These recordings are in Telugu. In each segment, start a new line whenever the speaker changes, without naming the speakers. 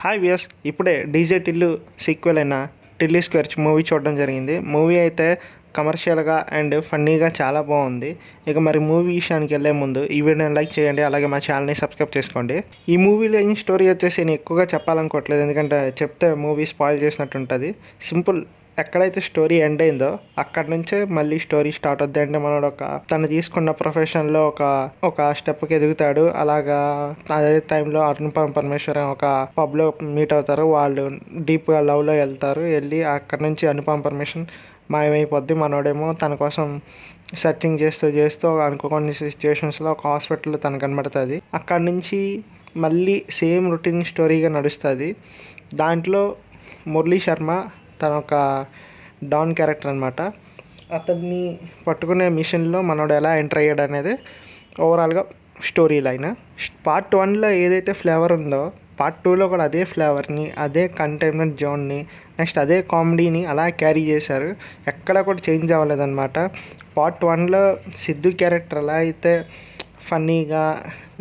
హాయ్ వ్యూయర్స్, ఇప్పుడే డీజే టిల్లు సీక్వెల్ అయిన టిల్లీ స్క్వేర్ మూవీ చూడడం జరిగింది. మూవీ అయితే కమర్షియల్గా అండ్ ఫన్నీగా చాలా బాగుంది. ఇక మరి మూవీ విషయానికి వెళ్ళే ముందు ఈ వీడియోని లైక్ చేయండి, అలాగే మా ఛానల్ని సబ్స్క్రైబ్ చేసుకోండి. ఈ మూవీలో ఈ స్టోరీ వచ్చేసి నేను ఎక్కువగా చెప్పాలనుకోవట్లేదు, ఎందుకంటే చెప్తే మూవీ స్పాయిల్ చేసినట్టు ఉంటుంది. సింపుల్, ఎక్కడైతే స్టోరీ ఎండ్ అయిందో అక్కడ నుంచే మళ్ళీ స్టోరీ స్టార్ట్ అవుద్ది. అంటే మనోడు తను తీసుకున్న ప్రొఫెషన్లో ఒక స్టెప్కి ఎదుగుతాడు. అలాగా అదే టైంలో అనుపమ పరమేశ్వరన్ ఒక పబ్లో మీట్ అవుతారు. వాళ్ళు డీప్గా లవ్లో వెళ్ళి అక్కడ నుంచి అనుపమ పరమేశ్వరన్ మాయమైపోద్ది. మనోడేమో తన కోసం సెర్చింగ్ చేస్తూ అనుకోని సిచ్యువేషన్స్లో ఒక హాస్పిటల్లో తను కనబడుతుంది. అక్కడ నుంచి మళ్ళీ సేమ్ రొటీన్ స్టోరీగా నడుస్తుంది. దాంట్లో మురళీ శర్మ తన ఒక డాన్ క్యారెక్టర్ అనమాట. అతన్ని పట్టుకునే మిషన్లో మనోడు ఎలా ఎంటర్ అయ్యాడు అనేది ఓవరాల్గా స్టోరీ లైన్. పార్ట్ 1లో ఏదైతే ఫ్లేవర్ ఉందో పార్ట్ 2లో కూడా అదే ఫ్లేవర్ని, అదే కంటైన్మెంట్ జోన్ని, నెక్స్ట్ అదే కామెడీని అలా క్యారీ చేశారు. ఎక్కడ కూడా చేంజ్ అవ్వలేదన్నమాట. పార్ట్ 1లో సిద్ధు క్యారెక్టర్ ఎలా అయితే ఫన్నీగా,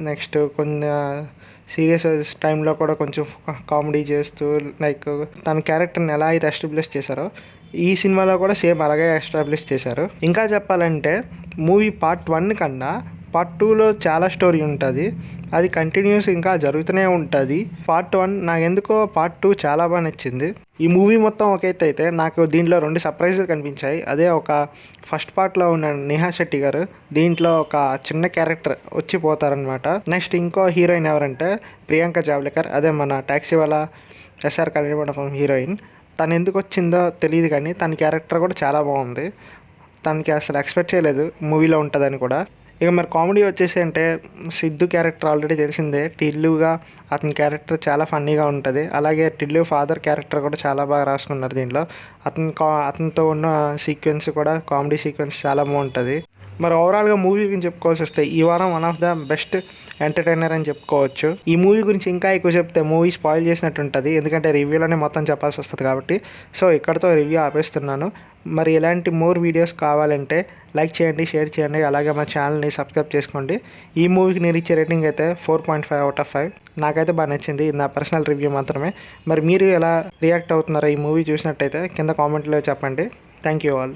నెక్స్ట్ కొన్ని సీరియస్ టైంలో కూడా కొంచెం కామెడీ చేస్తూ లైక్ తన క్యారెక్టర్ని ఎలా అయితే ఎస్టాబ్లిష్ చేశారో ఈ సినిమాలో కూడా సేమ్ అలాగే ఎస్టాబ్లిష్ చేశారు. ఇంకా చెప్పాలంటే మూవీ పార్ట్ 1 కన్నా పార్ట్ 2లో చాలా స్టోరీ ఉంటుంది. అది కంటిన్యూస్ ఇంకా జరుగుతూనే ఉంటుంది. పార్ట్ 1 నాకు ఎందుకో పార్ట్ 2 చాలా బాగా నచ్చింది. ఈ మూవీ మొత్తం ఒక ఎత్తు అయితే నాకు దీంట్లో 2 సర్ప్రైజులు కనిపించాయి. అదే ఒక ఫస్ట్ పార్ట్లో ఉన్న నేహా శెట్టి గారు దీంట్లో ఒక చిన్న క్యారెక్టర్ వచ్చిపోతారనమాట. నెక్స్ట్ ఇంకో హీరోయిన్ ఎవరంటే ప్రియాంక జావ్లేకర్, అదే మన టాక్సీ వాళ్ళ ఎస్ఆర్ కళ్యాణ మండపం హీరోయిన్. తను ఎందుకు వచ్చిందో తెలియదు, కానీ తన క్యారెక్టర్ కూడా చాలా బాగుంది. తనకి అసలు ఎక్స్పెక్ట్ చేయలేదు మూవీలో ఉంటుందని కూడా. ఇక మరి కామెడీ వచ్చేసి అంటే సిద్ధు క్యారెక్టర్ ఆల్రెడీ తెలిసిందే. టిల్లుగా అతని క్యారెక్టర్ చాలా ఫన్నీగా ఉంటుంది. అలాగే టిల్లు ఫాదర్ క్యారెక్టర్ కూడా చాలా బాగా రాసుకున్నారు దీంట్లో. అతనితో ఉన్న సీక్వెన్స్ కూడా కామెడీ సీక్వెన్స్ చాలా బాగుంటుంది. మరి ఓవరాల్గా మూవీ గురించి చెప్పుకోవాల్సి వస్తే ఈ వారం one of the best entertainer అని చెప్పుకోవచ్చు. ఈ మూవీ గురించి ఇంకా ఎక్కువ చెప్తే మూవీ స్పాయిల్ చేసినట్టు ఉంటుంది, ఎందుకంటే రివ్యూలోనే మొత్తం చెప్పాల్సి వస్తుంది కాబట్టి. సో ఇక్కడతో రివ్యూ ఆపేస్తున్నాను. మరి ఇలాంటి మోర్ వీడియోస్ కావాలంటే లైక్ చేయండి, షేర్ చేయండి, అలాగే మా ఛానల్ని సబ్స్క్రైబ్ చేసుకోండి. ఈ మూవీకి నేను ఇచ్చే రేటింగ్ అయితే 4.5/5. నాకైతే బాగా నచ్చింది. ఇది నా పర్సనల్ రివ్యూ మాత్రమే. మరి మీరు ఎలా రియాక్ట్ అవుతున్నారో ఈ మూవీ చూసినట్టయితే కింద కామెంట్లో చెప్పండి. Thank you all.